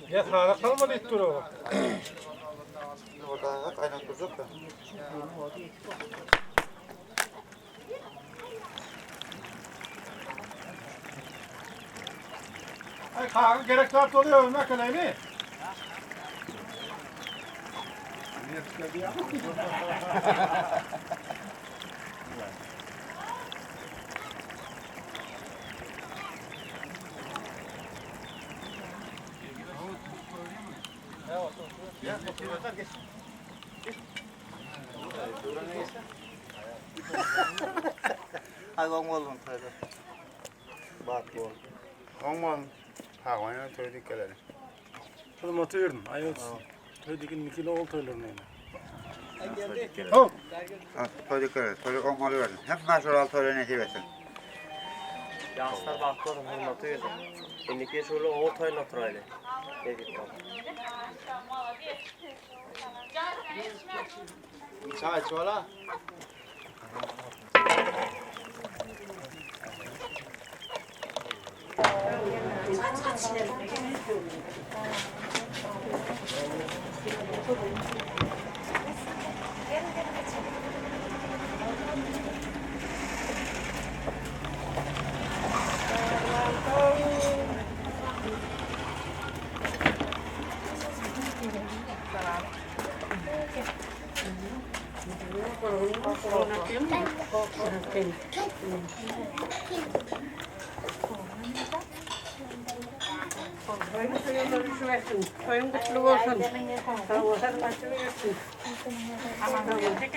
Ya tarih kalmadı ilk duru. Orada kaynak tuz yok da. Ay kahve gerek dört oluyor ne kadar mi? Ay gong oldum tabii. Bak bu. Gong oldum. Ha oyunu söyledik geleli. Oğlum atıyordun. Ay olsun. Ödekin mikili ol töylerini. Oh. Ha söyledik geleli. Söyledik gong oluverdim. Hep meşhur altı öyle ne diyorsun? Yaşlar bakıyorum hırmatıyordum. Şimdiki şöyle o tayla oturaydı. Çay çoğla. Soyun kutlu olsun. Sağ olasın, başını versin. Aman gelsin.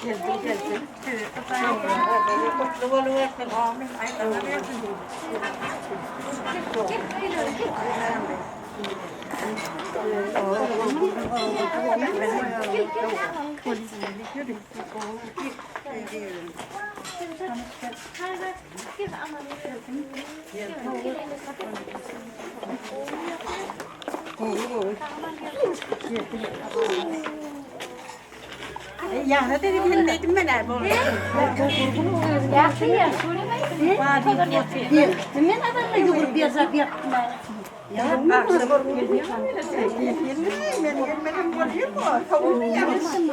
Gelsin. Kutlu oluversin. Amin. Ay sana versin. Ya ne dedim dedim ben abi. Ya ya söylemeyin. Kimin adamla yoğurup yazar bir yaptım ben. Ya akşam olup geliyor. Ben gelmedim oluyor mu? Tavuğunu yapmışsın.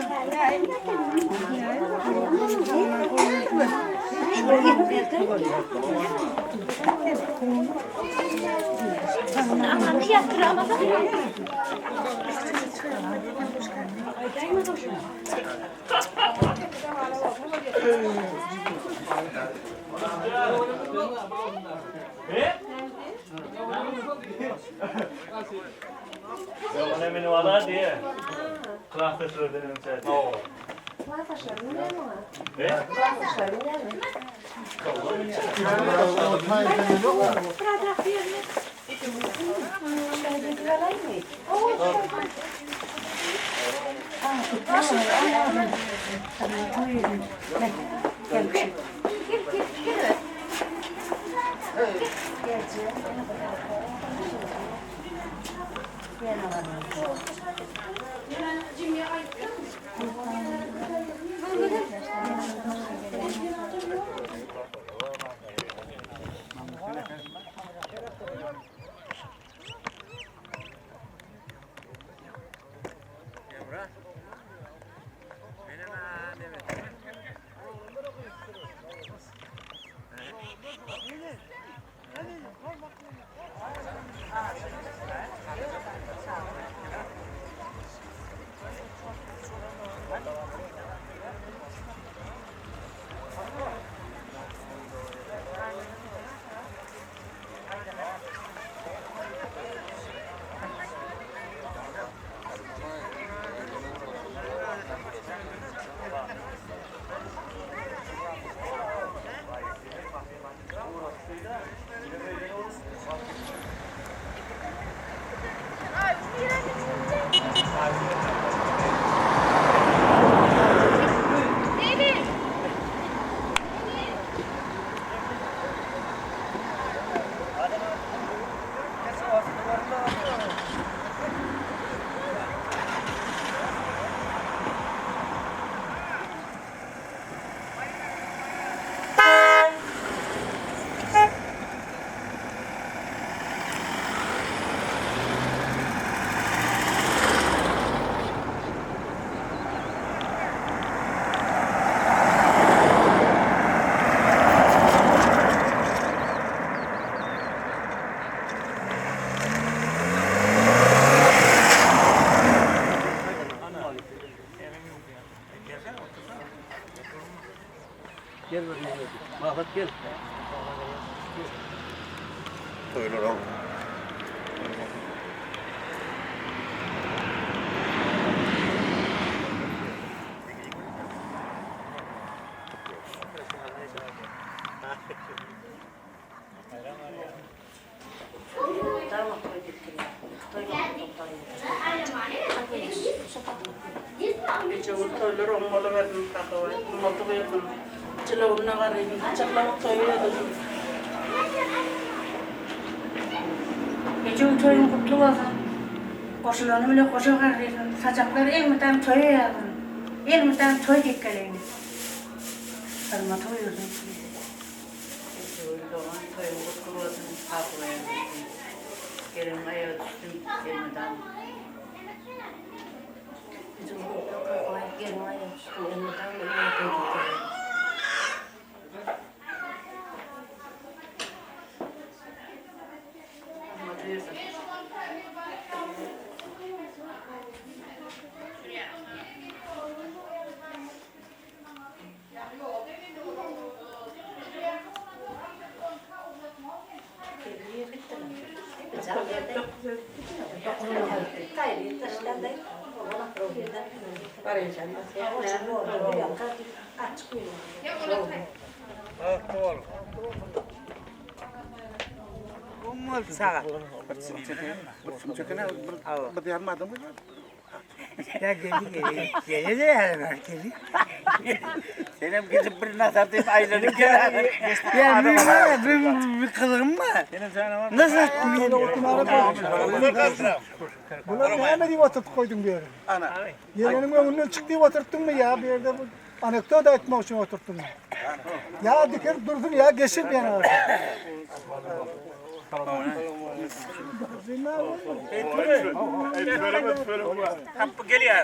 Ananı yaptıramadım. Yok önemli var diye. Kulakta söyledim sen. Toylar Toylar olmalı verdim kakao. Mutlu verdim. Çılavuna varayım. Çılavuk toyuyordum. Gece toyun kutlu olsun. Koşulanı bile koşu kardeşim. Saçakları en müten toya yakın. En müten toy dikkaleyim. Sarma toyuyordum. Toyun kutlu olsun. Kapılayım. Gelin ayağa düştüm. Gelmeden. Bizim bu gelin ayağa düştüm. Gelmeden böyle toy. Sağa. Çekene bir yarmadım mı? Ya geli de yani merkezi. Senem gidip bir nazardım ayladık ya. Ya bir kılığım mı? Nasıl attın? Bunlar ne diyeyim oturtup koydun bir yere? Ana. Yeğenin önüne çıktı oturttun mu ya bir yerde bu anekdot etmek için oturttun mu? Ya dikir durdur ya geçir bir yana. Kapı geliyor.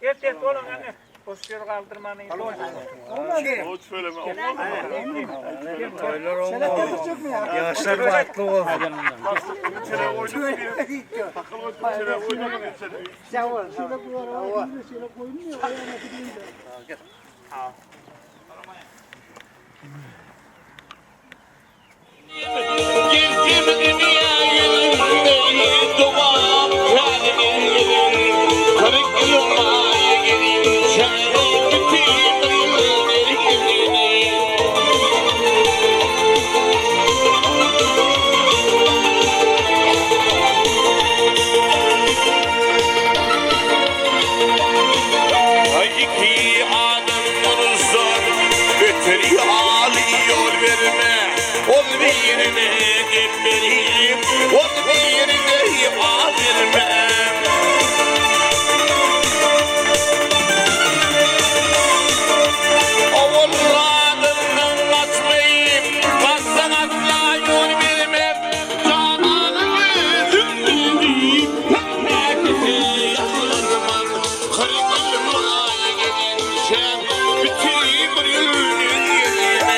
Et oğlum yani. Pozisyon kaldırmanın. O söyleme. Sen yapacak mı ya? Yaşlar farklı oldu. İçeri oynadı. Takıl içeri oynadı. Şöyle koyuyor, şöyle koymuyor. Ayağına gidince. Gezdim dünyayı doğam kırık yılmaya gelince iki adamın zor beteri alıyor verme ol birine gebereyim ol birine alırmem oğullarından kaçmayayım bazen asla yol vermem cananı gözümdeyim herkese yaklanmam kırılmaya gelince bütün bir yönün yerine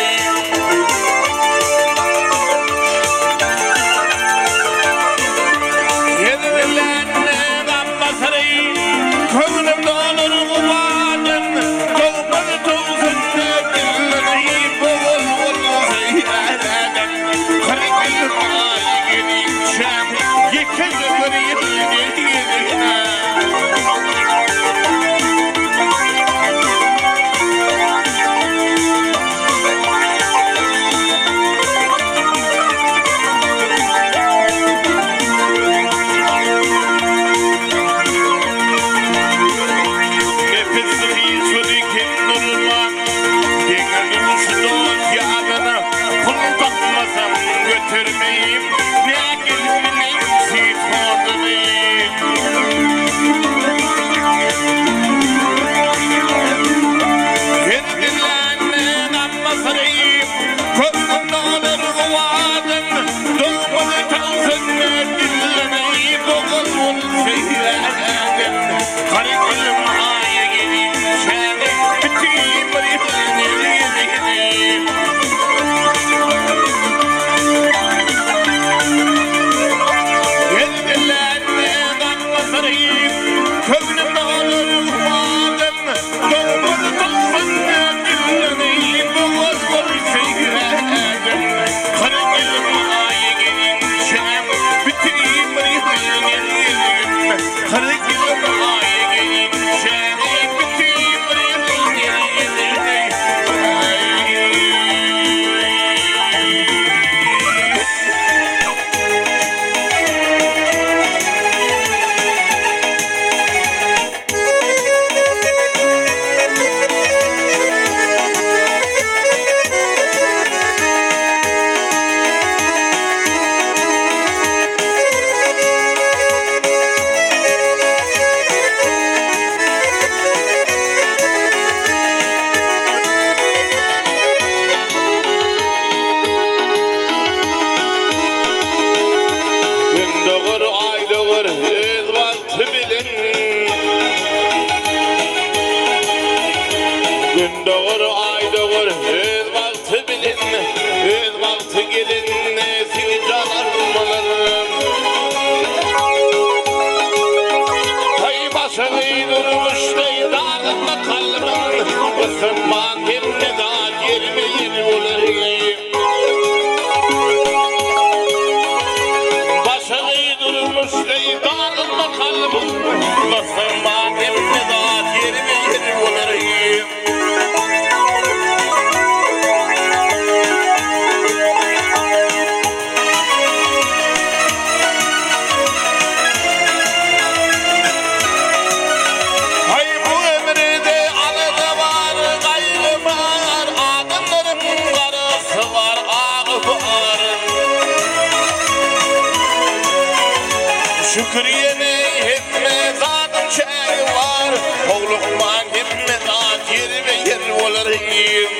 götürmeyeyim ne gelmeyeyim siz ordunayım kendilerine namazarayım kolumda olur kuvadın doğmalı kalsın dinlemeyip oğlum seyredin karıkılım aya gelince bütün bıyıklarını gideyim könlümde olur kuvadım doğmalı kalsın dinlemeyip oğlum seyredin Kısırman himmet ağır yerime olayım. Başarıyı durmuş şeytanın kalbim. Kısırman himmet ağır yerime olayım. Şükriyene hemme zadım çay var. Oğlukman hemme zat yeri ve yer olayım.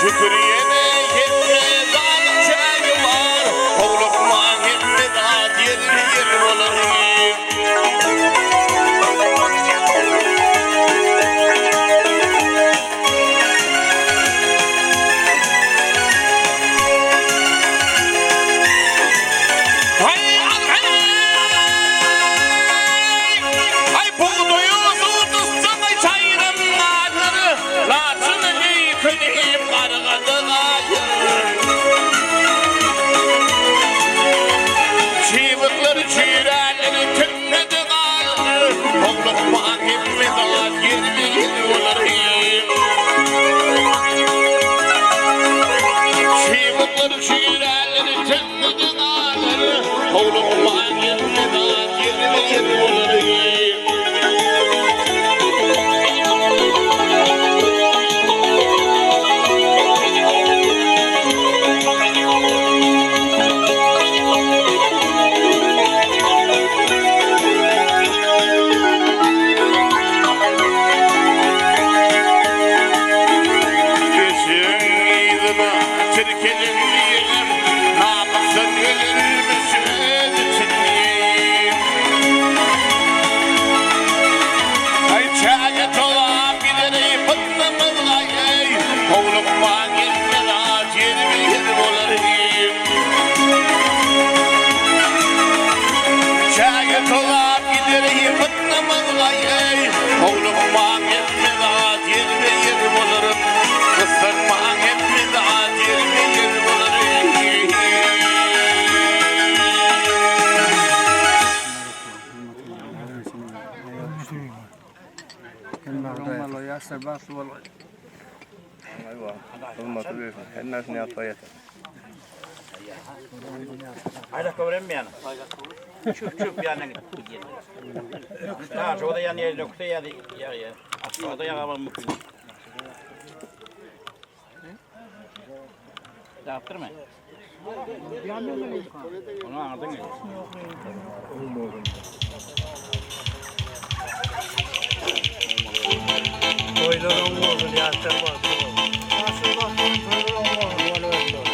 Şükriyene hemme zadım çay var. Oğlukman hemme zat yeri ve yer olayım. Hayda kıvrım yani. Çöp yani. Ha, şurada yani yer yoksa ya. Aşağıda yakamam mümkün. Yaptırma. Onu anladın mı? Oylar olmadı ya, serbat. Nasıl bakın, oylar olmadı.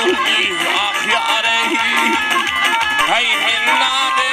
ah yare hay minnade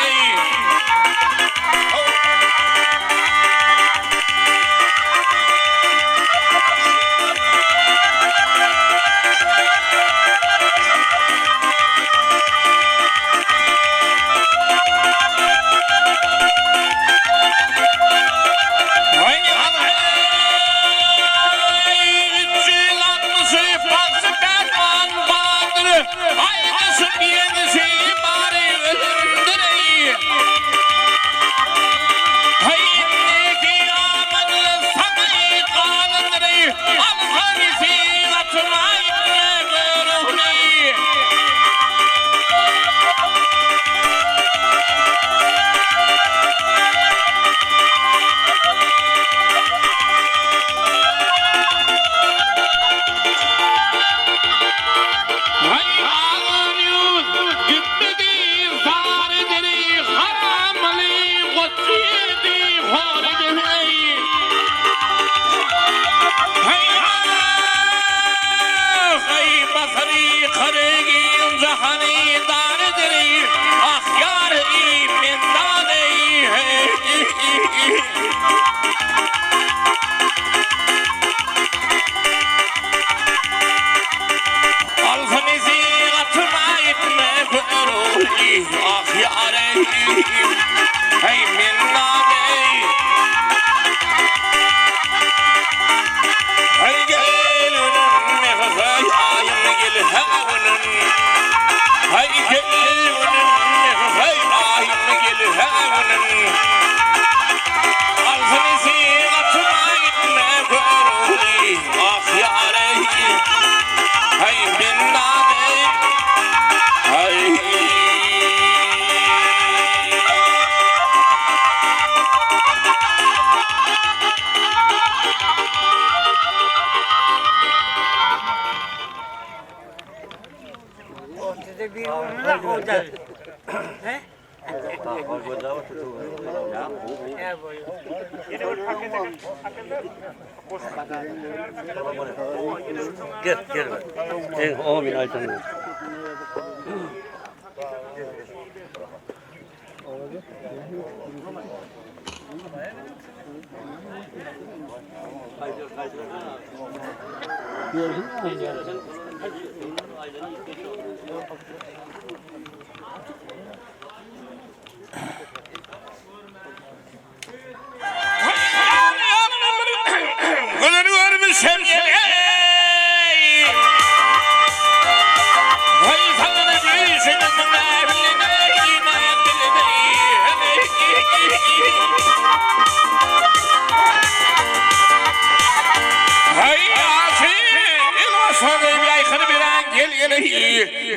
Gel. O min aytan.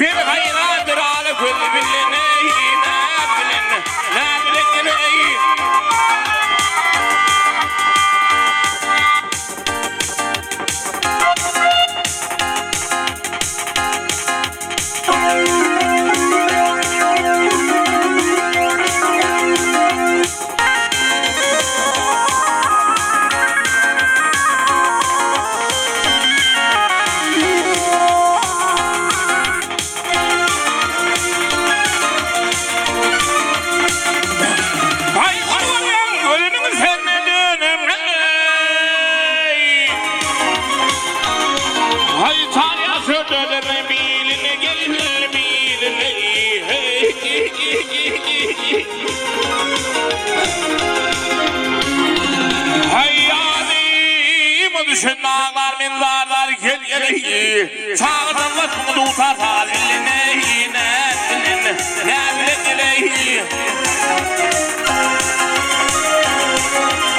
Bir hayradır ala kul bilene Şunlar minlarlar gel çağırdan vakımı tutar haline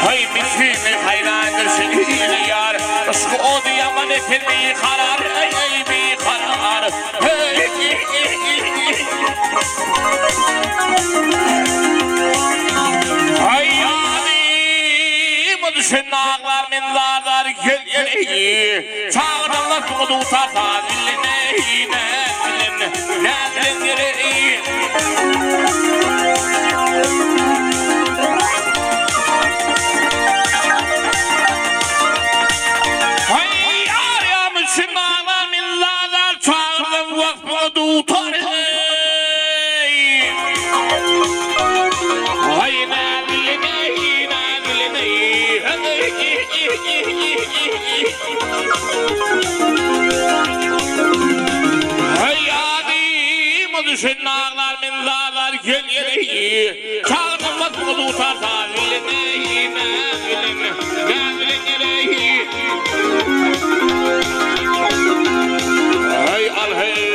hay miskin hayrandır seni yar aşkı o diyaman etmeyi karar bir karar hay yadim şunlar minlarlar gel çağırdan vakımı tutar haline Hay yar ya Müslümanlar minlarlar çağırdım tutar Hay hayadi mudüşün ağlar min dağlar gel yeleği Çağırmaz bunu tutar Hay al hey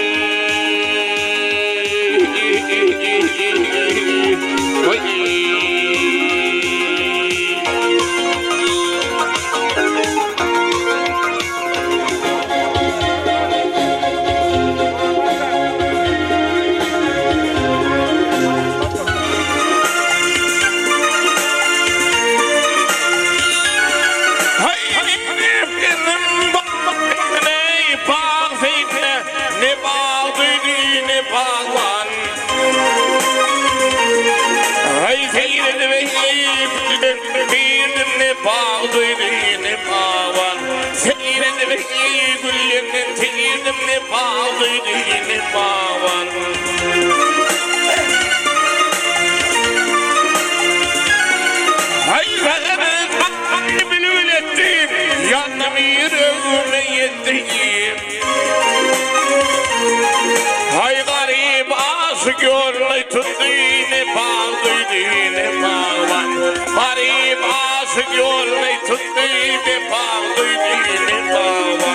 Hay garip aşık yorlay tuttuğunu bağlıydığını bağlan Garip aşık yorlay tuttuğunu bağlıydığını bağlan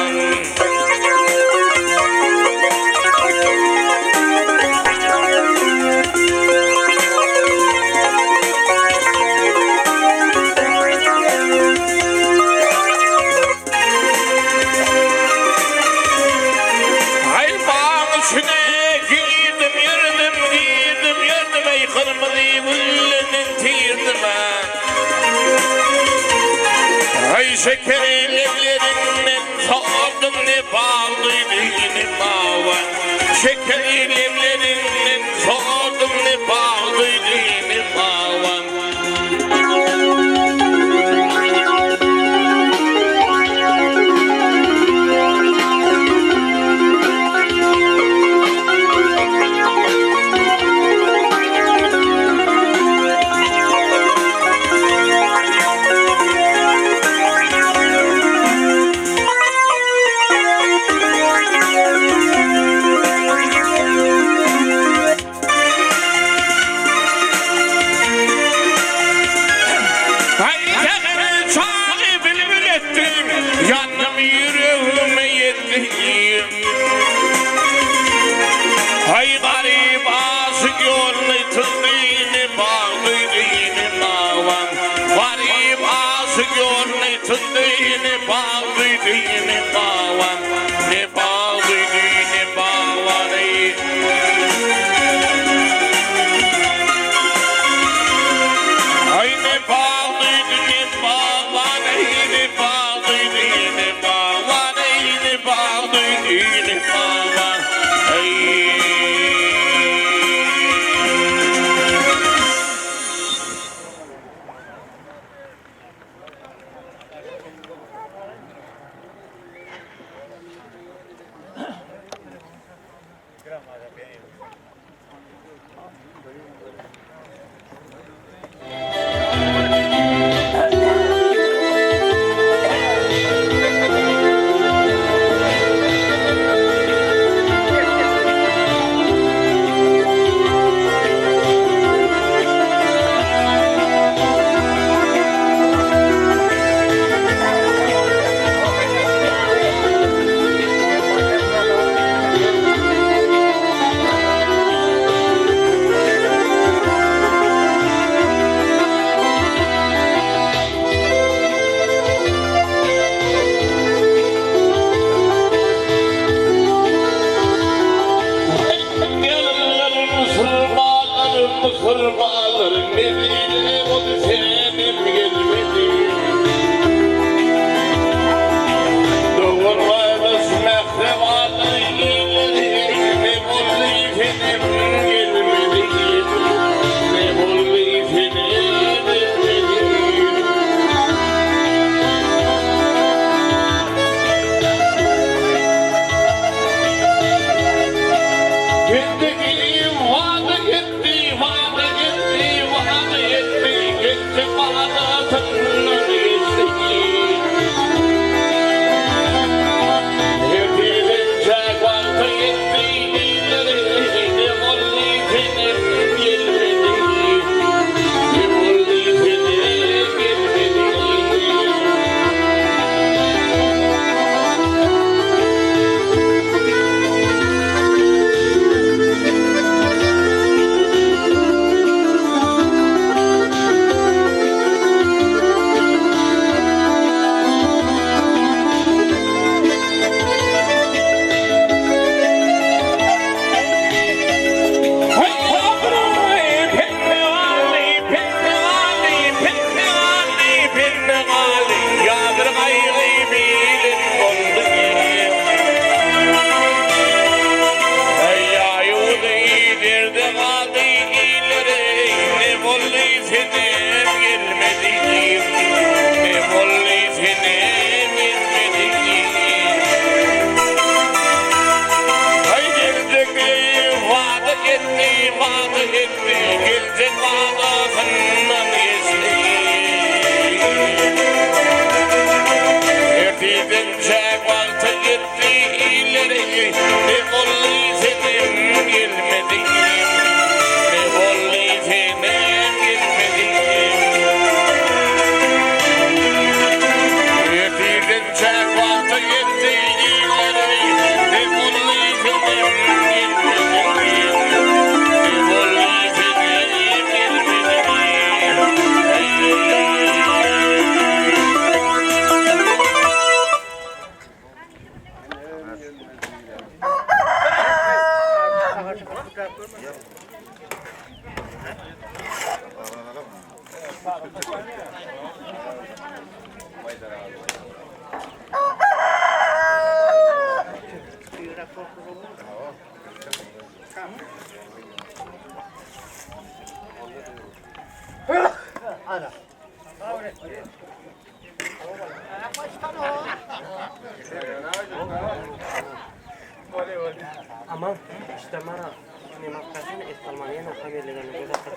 Şekerin evlerinden sordum ne bağlıydığını bağlan Şekerin evlerinden sordum ne bağlıydığını bağlan Hay garip aşık yorlay tuttuğunu bağlıydığını bağlan Garip aşık yorlay tuttuğunu bağlıydığını bağlan Ne bağlıydığını bağlan Hay ne bağlıydığını bağlan Ne bağlıydığını bağlan Ne bağlıydığını bağlan Bittiğim vadı gitti, vadı gitti, vadı gitti, gitti vadı tınla geçti. Hepince vadı gitti, ileri, ne oldu senin gelmedi, ne oldu senin gelmedi. Aman işte bana ne makasını estalmanıyla haberlerini gözettir.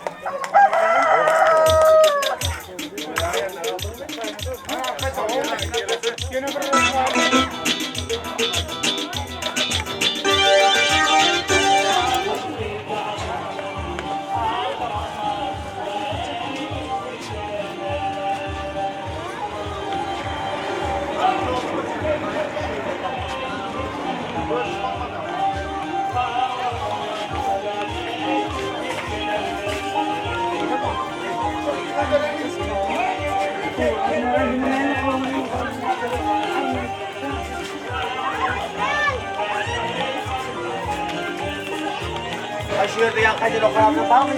Şu yerde yan kaydın okuranın var mı?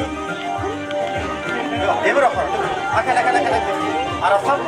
Yok, demir okuran değil mi? Akal. Arasam mı?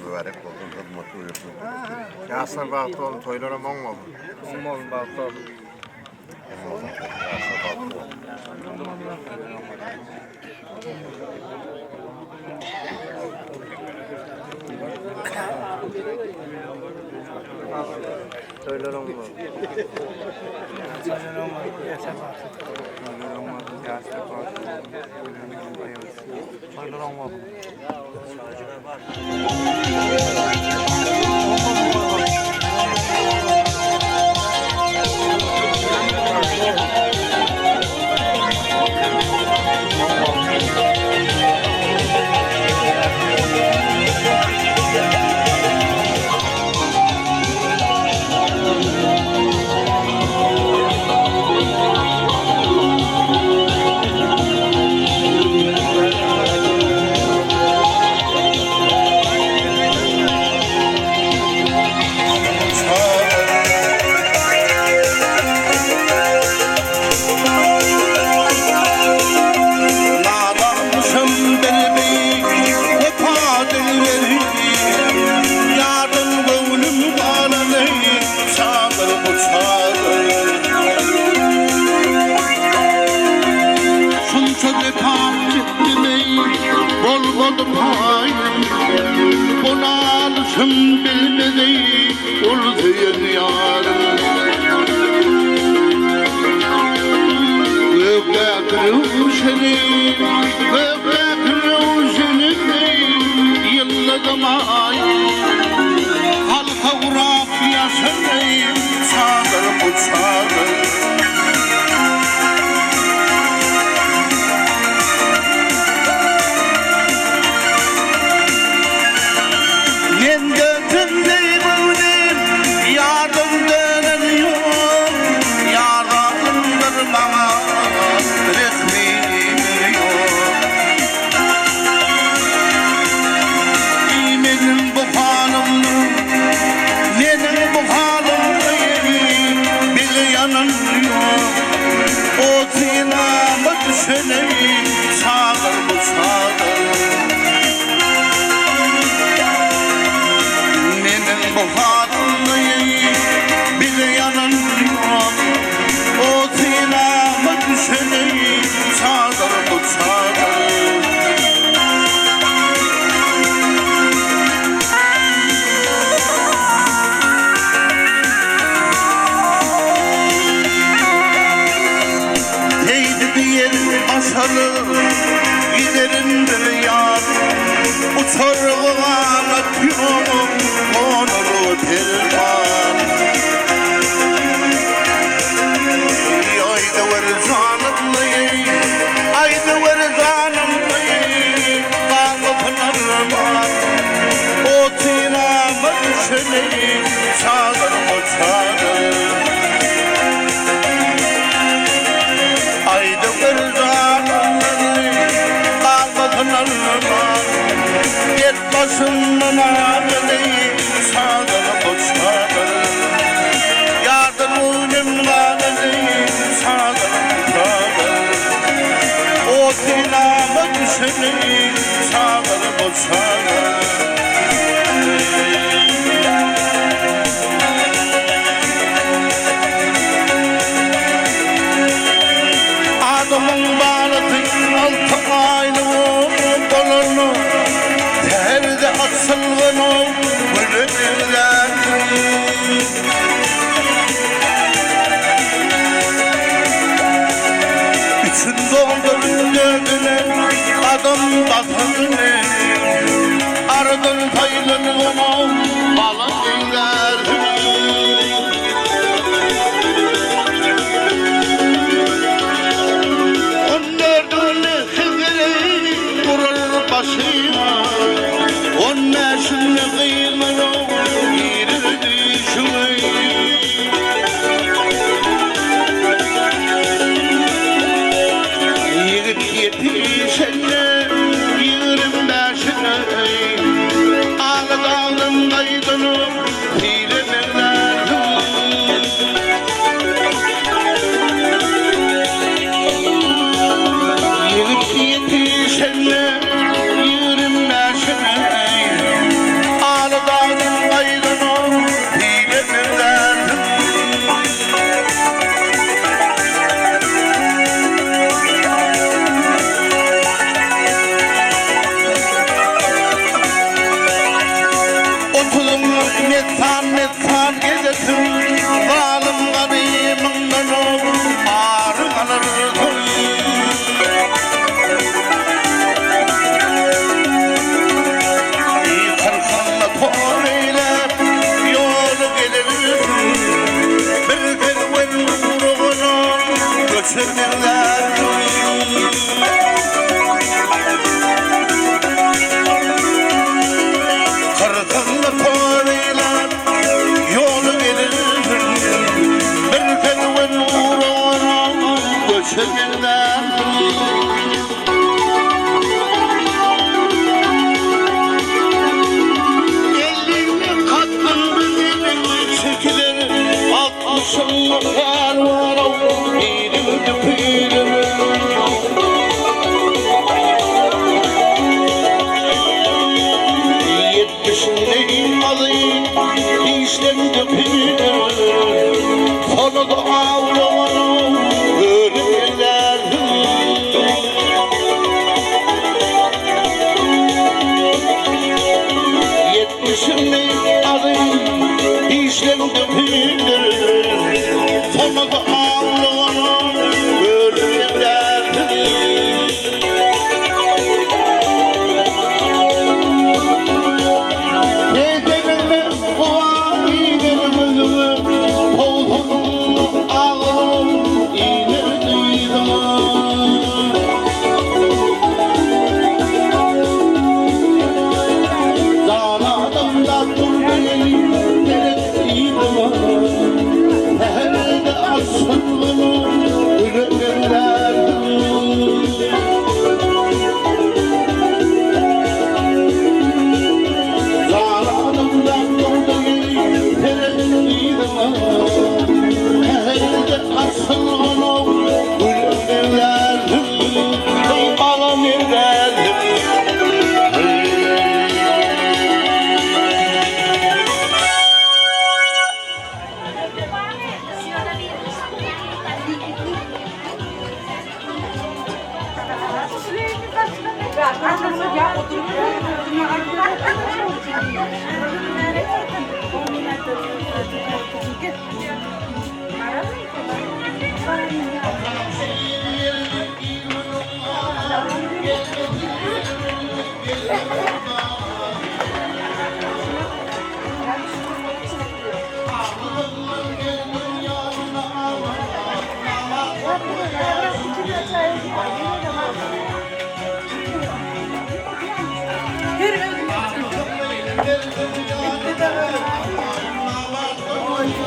Mübarek olsun, hürmet buyursun. Yasir baktı olun, toylara mong olun. Mong olun baktı olun. Toylara mong olun. Toylara mong olun. olup hayım Buna alışım bilmedi Ultiyen yarım Gökbekri uşeni Yılladım ayım Halka uğrap yaşanayım Çağdır bu çağdır Giderim bir yar Uçarılan atıyorum Onuru pervan Ayda var zanımlı Ayda var zanımlı Bağlı pınarman O tinamı düşeni Çağır mı çağır Ayda var Git başımdan ağrılayım Sağdır bu sağdır Yardım uğrumdan ağrılayım Sağdır bu sağdır O dinamı düşüneyim Sağdır bu sağdır Adamın bağlatın altı aynı kolunu Terde atsılgını bülürler Üçün doldurun dördüne adam batını Ardın taylını balı dinler Başıma on neşinle kıyımını girirdi şuay Yigit yetişenle 25'ine Ağlı dağın kaydını hilelerler Yigit yetişenle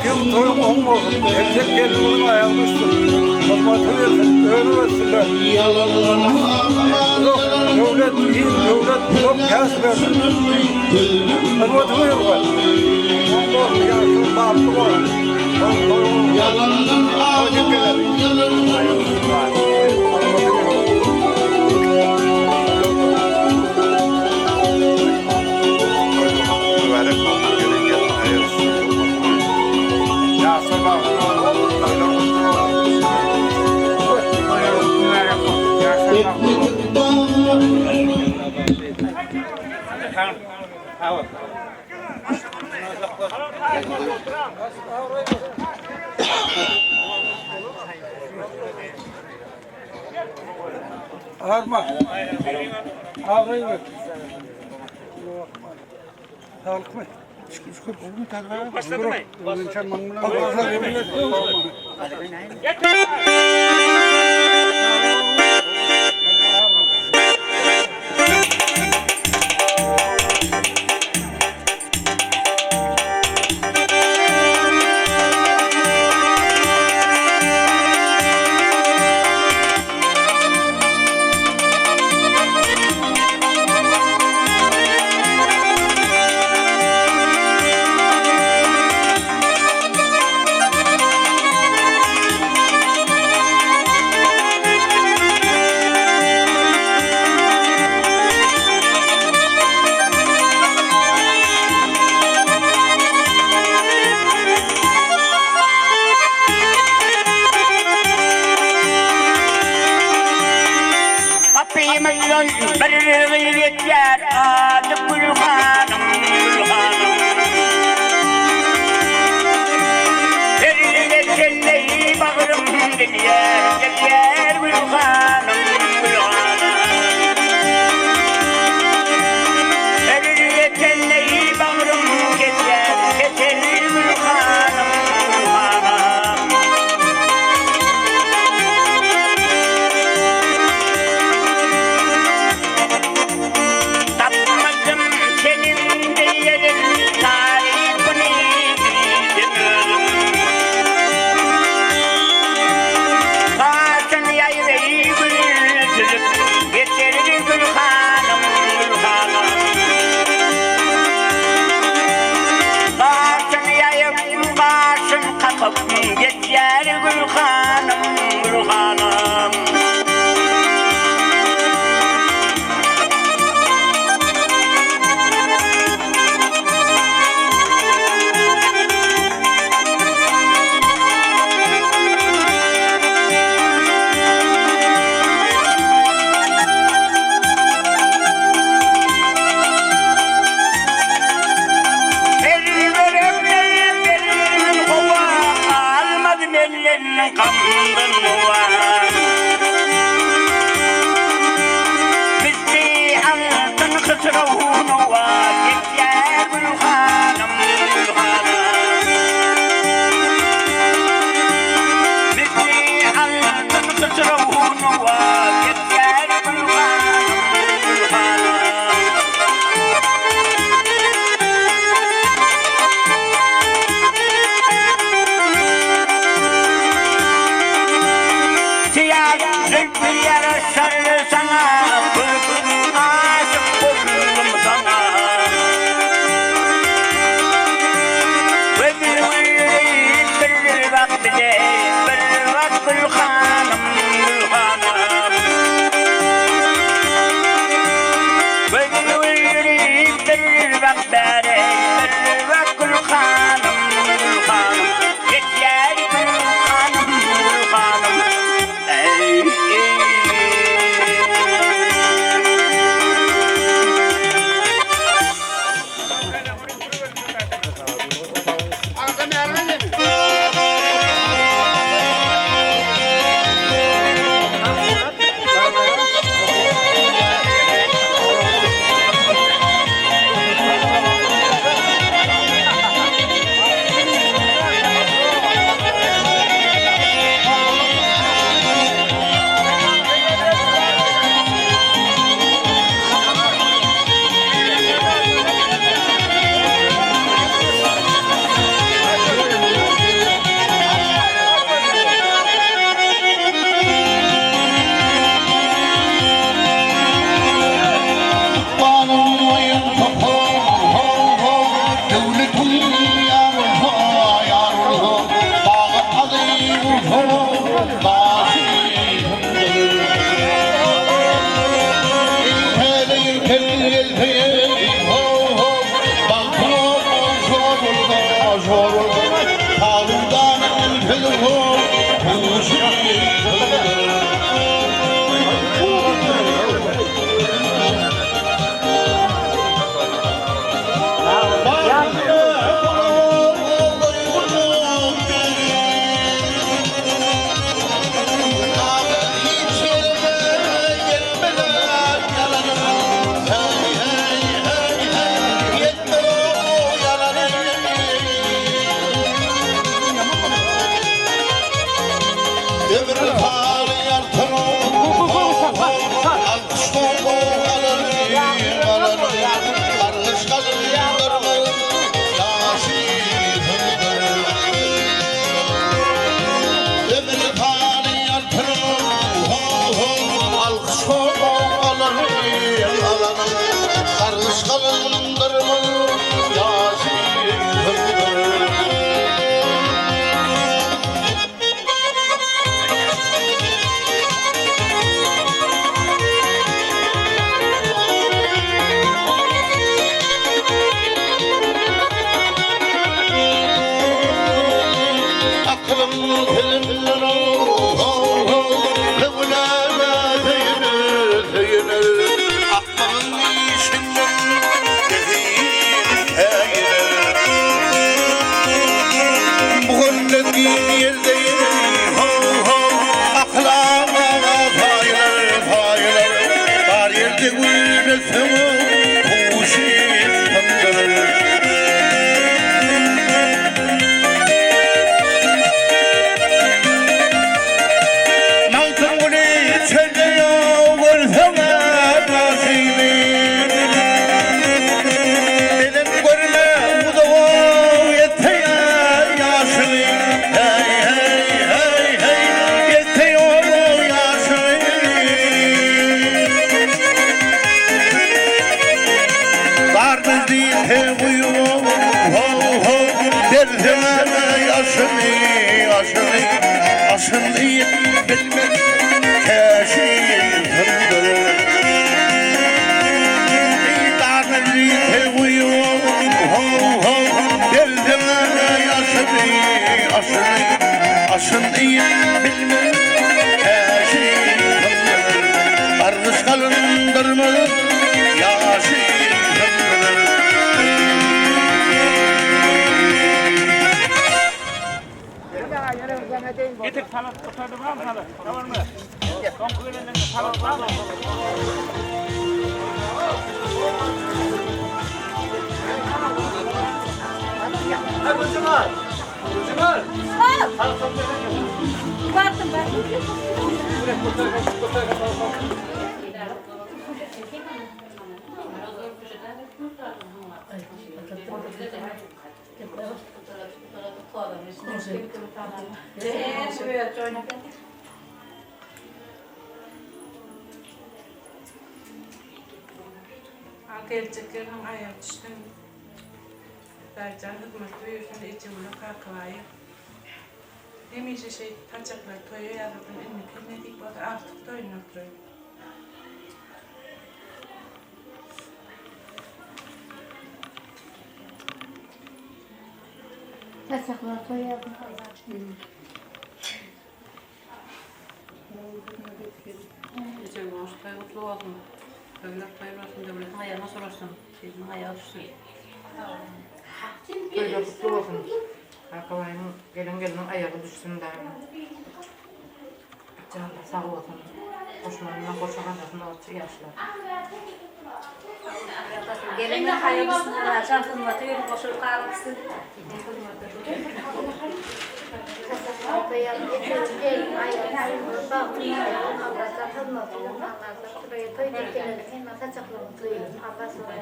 Kim toyum olmasın. Erkek gelinin ayağını üstün. Kazmatı versin, öğünü versinler. Yok, devlet değil, devlet yok, kes versin. Kazmatı veriyorlar. Allah yaşlı bağlı var. Yalandan Ağırma. Ağrıyı ver. Sağlık mı? Şükür oldu tabii. Başladı mı? Sen mamnun oldun. Kardeş kalındırma yaşayındır. Aklım filmler kıvlana teyinir. Aklımın işinden dediğin eğilir. Bugün yerdeyim aklama faylar. Var yerde gülmesin kuşun tandır. Aşın iyi bilmem keşin hırdır. İdarın iyi uyum derdime aşın iyi bilmem keşin hırdır. Kardeş kalındırma yaşın hırdır. Getir salat kurtardı var mı salat? Ne var mı? Son kuyruğundan salat var mı? Vardım ben. Geleceklerim ayağa düştüm. Bercan hizmet büyüsünde içimde kakavayı. Demişe şey taçaklar toya yazdım. Ne dik bak artık toyun oturuyor. Taçaklar koyalım. Geçen gün aşkaya mutlu oldum. Köyler kayırmasın, devletin ayağına sorarsan. Şeyin ayağı düştü. Köyler mutlu olsun. Arkadaşım gelin ayağı düşsün de. Canım sağ olsun. Koşmanına koşamadasın altı yaşlar. Gelin hayırlısına açan hizmeti yürü boşu kalmışsın. Koyalım gelin ayağı bağımlıyım. Allah'tan hizmetini Allah'tan şuraya toy getirelim. Hemen taçaklarını toyalım. Allah sonra.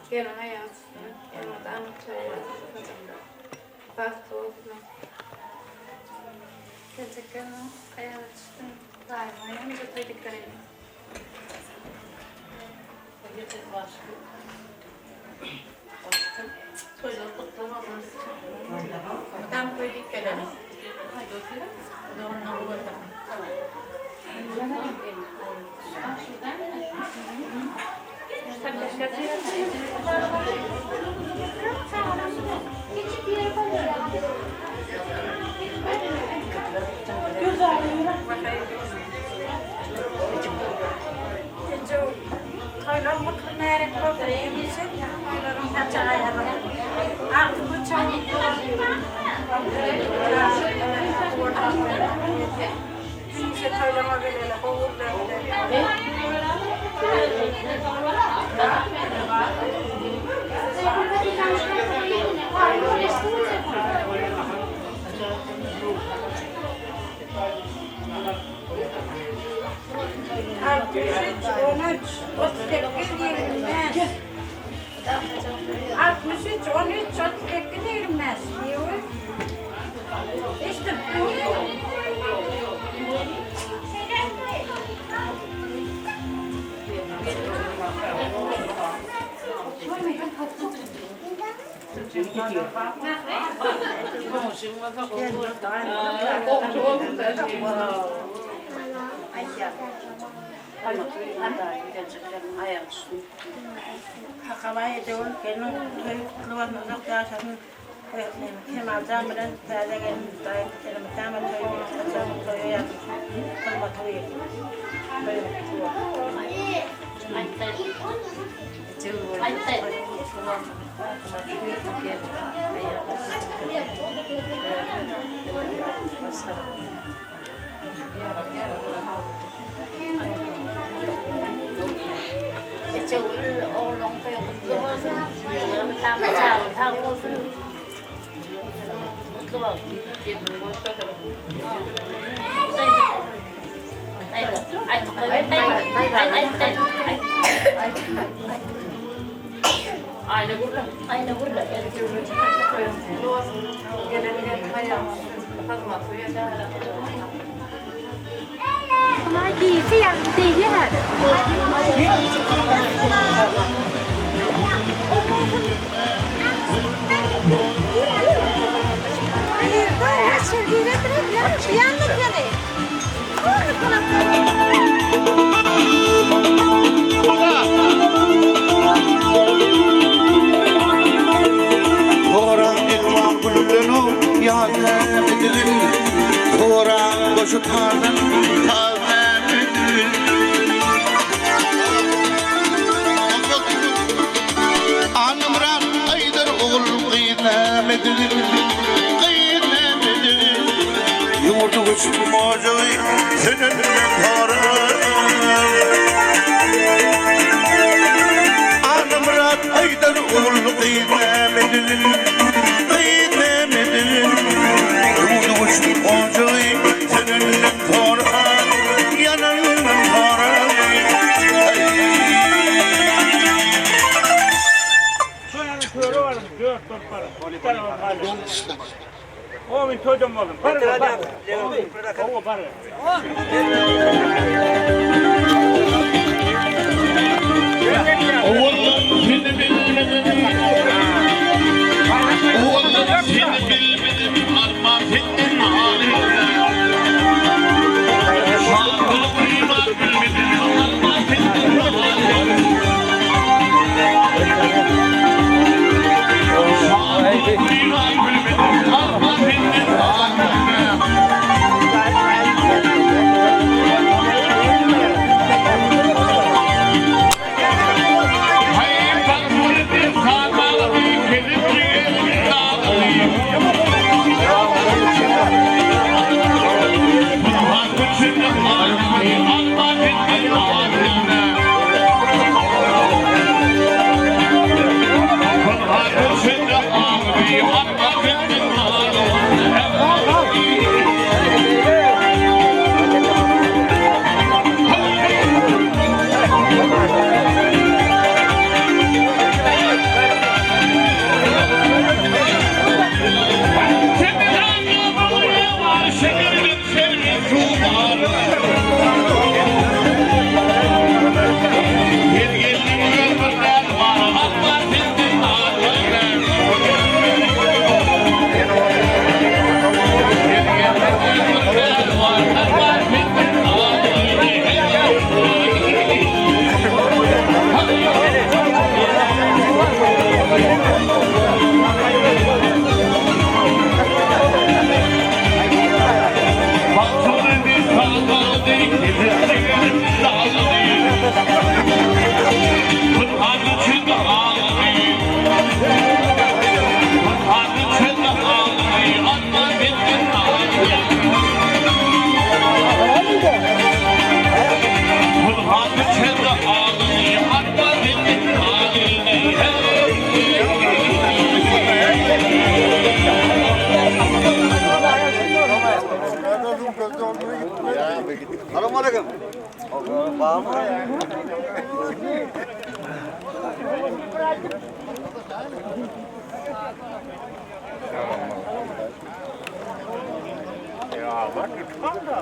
Gelin ayağı düştüm. Elmadan toya bastı olsun. Geleceklerim ayağa düştüm. Daima yanınca toy dikkat edin. Köyler kutlamadınız. Tam toy dikkat edin. Doğru burada. Toylar mutlu nereye koyayım için toyların kaçar ayarlı. Artık bu çabuk. Kimse toylama böyle olur böyle. Artık 63, 13, 32 değilmez. İşte Hakavaya devon gelin kılıvan uzak yaşasın. Kemal Can'ın taze gelin daim kelim tamam toyu yapmış. Kalma toyu. oğlum kutlu olsun. Tam çağır, tam olsun. Mutlu ol. Aynı burada. Aynı burada. Mà gì cái ăn gì thế hả? Toran elvan gülünü yâde edilin. Toran koşu tardan taze edilin. Anımran aydar oğul kıydam edilin. Kıydam edilin. Yumurta kuşun mocağı seninle toran. Anımran aydar oğul kıydam edilin. Kıydam edilin. Yumurta kuşun mocağı seninle toran. Yanarından toran. Şöyle var mı? 4 para. Bir tane var hala. 10 bin toydum oğlum. Para da para. O para. Oğullar seni bilmedim. Oğullar seni bilmedim. Armağan ettin halimle. Şarkılı kıymak bilmedim. Armağan ettin halimle. Şarkılı kıymak bilmedim. Armağan ettin halimle. Assalamualaikum. Paham? Ya bak lütfen da.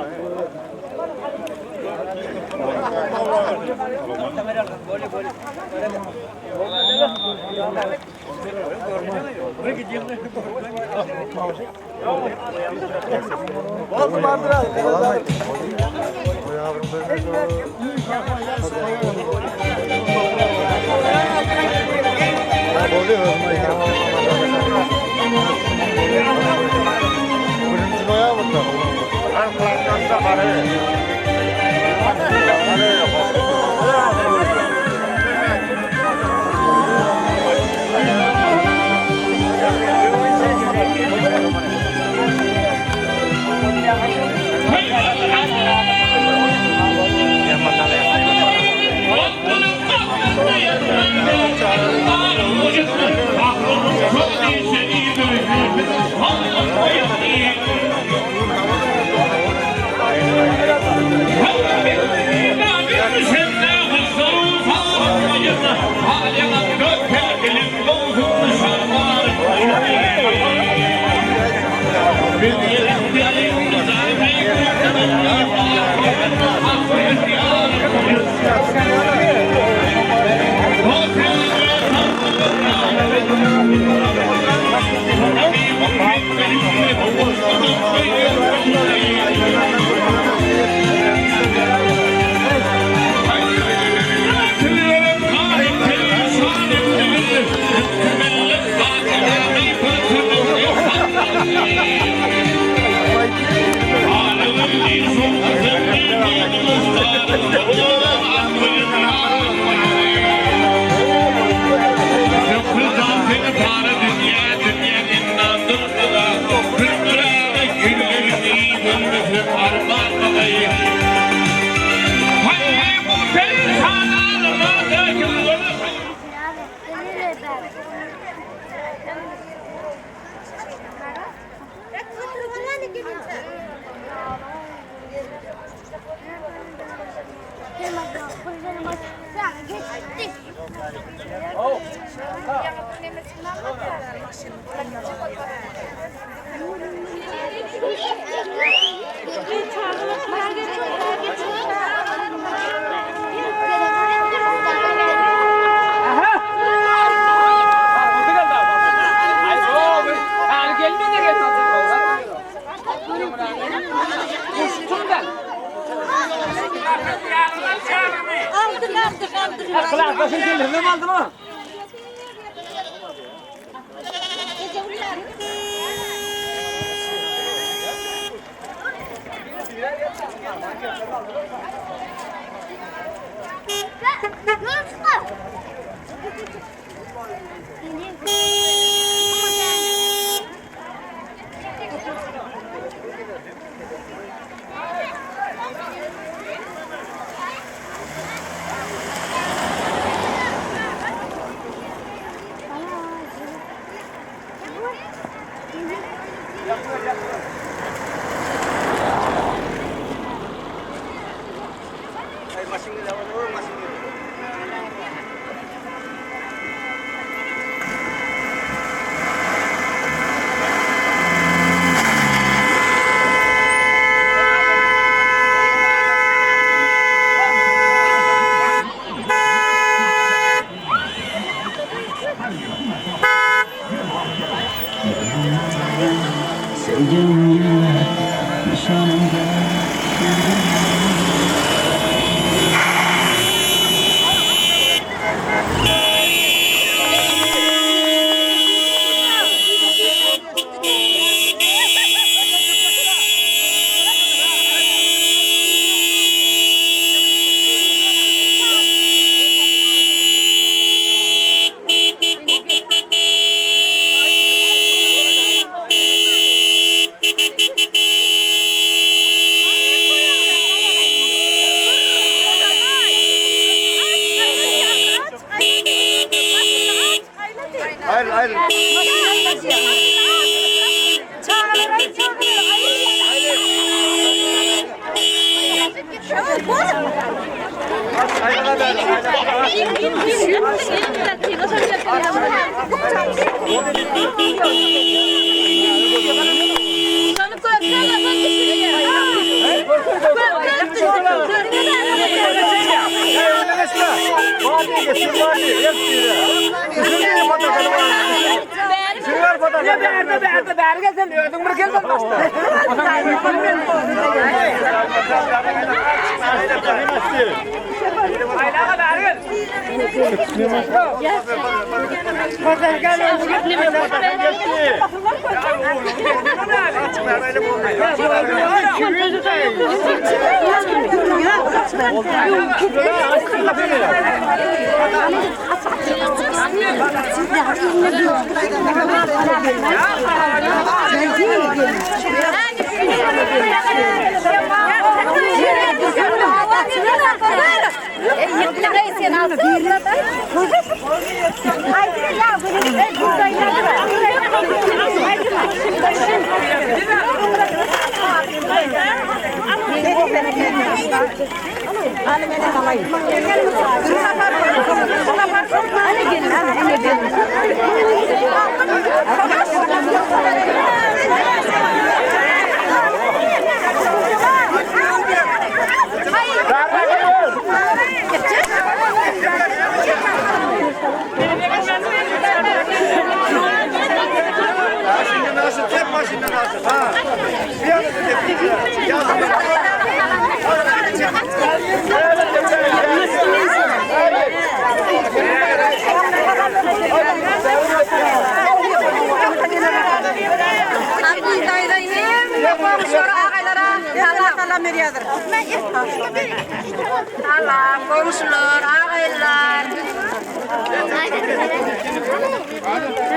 Allah komşular, ağaylar.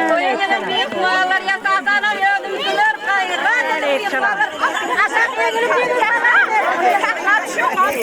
Koyunların büyük mallar yatağdan yardımcılar hayırlar yapıyorlar. Aşağıya gelip bir taklar şu an.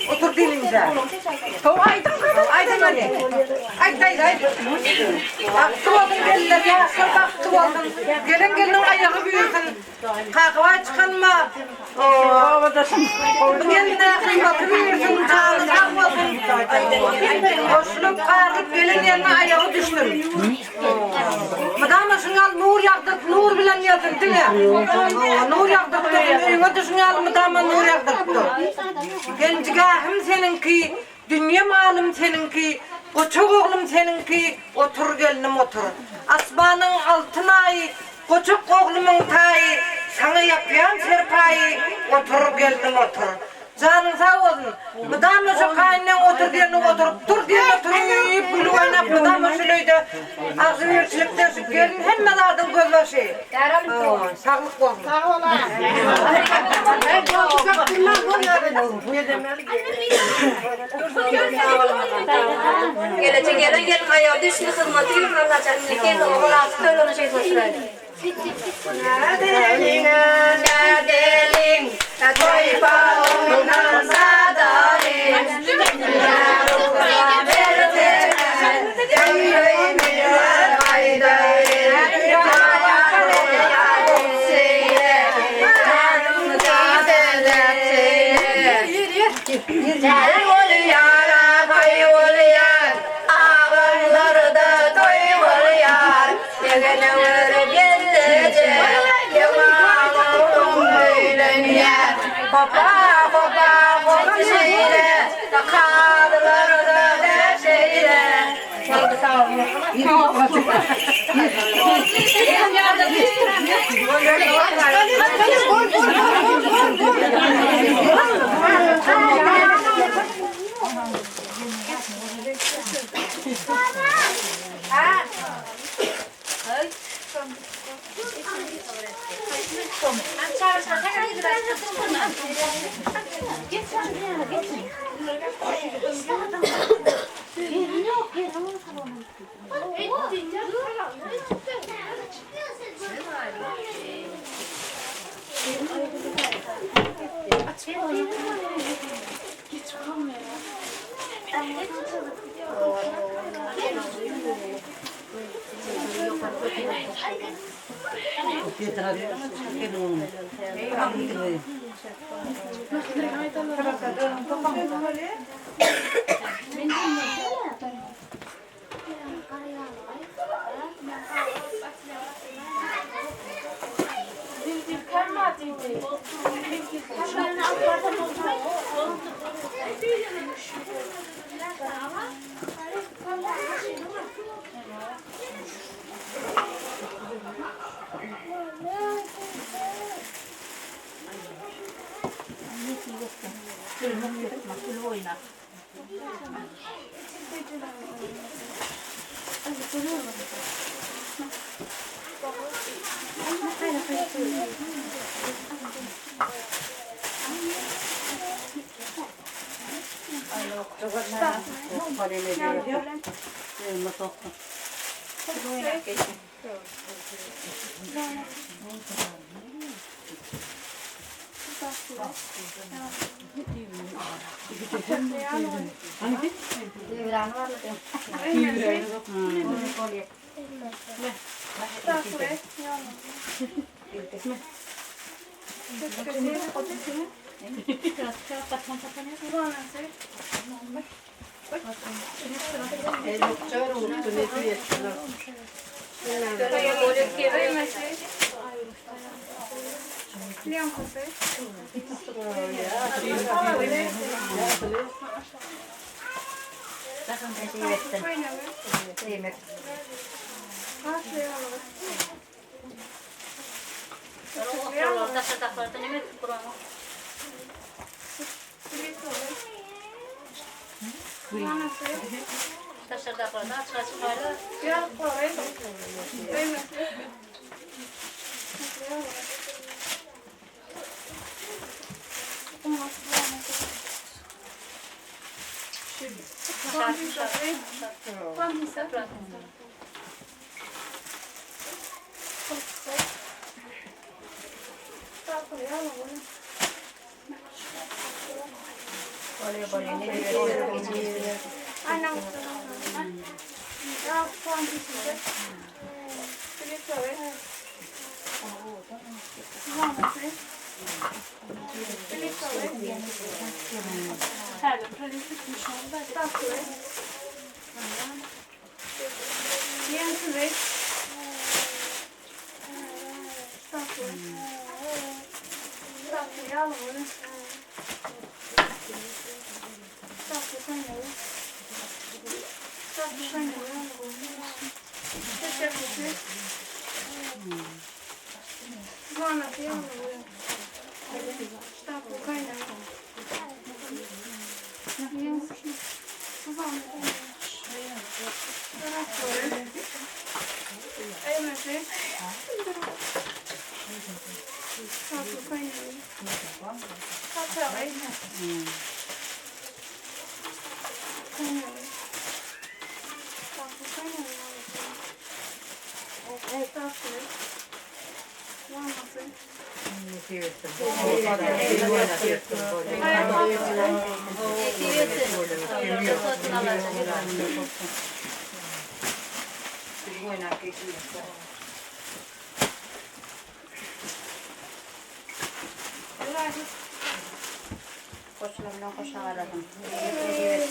Otur dilimize. Aydın anne. Aydın. Tuvalın gelirler ya. Bak tuvalın. Gelin ayağı büyürsün. Kahva çıkanma. Geline kıymatı büyürsün. Çağlı kalmasın. Boşluk ağırlık gelin yerine ayağı düştün. Madama şunal nur yaktık. Nur bilen yadın değil mi? Nur yaktık. Önüne düşünal madama nur yaktık. Gencigahım seninki, dünya malım seninki, koçuk oğlum seninki, otur gelinim otur. Asmanın altın ayı, koçuk oğlumun tayı, sana yapıyan serpayı, otur gelinim otur. Canın sağ olsun. Madama şu kaynağı otur diyelim oturup dur diyelim oturup bulu oynayıp madama şöyleydi. Ağzı yürçülükte şu gelin hemmelerden gözbaşı. Sağlık olsun. Sağ olun. Gelecek gelin ayağı düştü hizmeti yürürler. Kendi oğul altı öyle bir şey söyledi. Nadelin, toy bağımdan sadarin, yarukla verdiler, yüreğimi aydarin. Gel oluyor, koy oluyor, ağırları da toy oluyor. Yegene vere gelince, yaman öyleniyor. Hopa hopa hopa şeyle, kalıları da der şeyle. koşularımdan koşağaladım. Evet.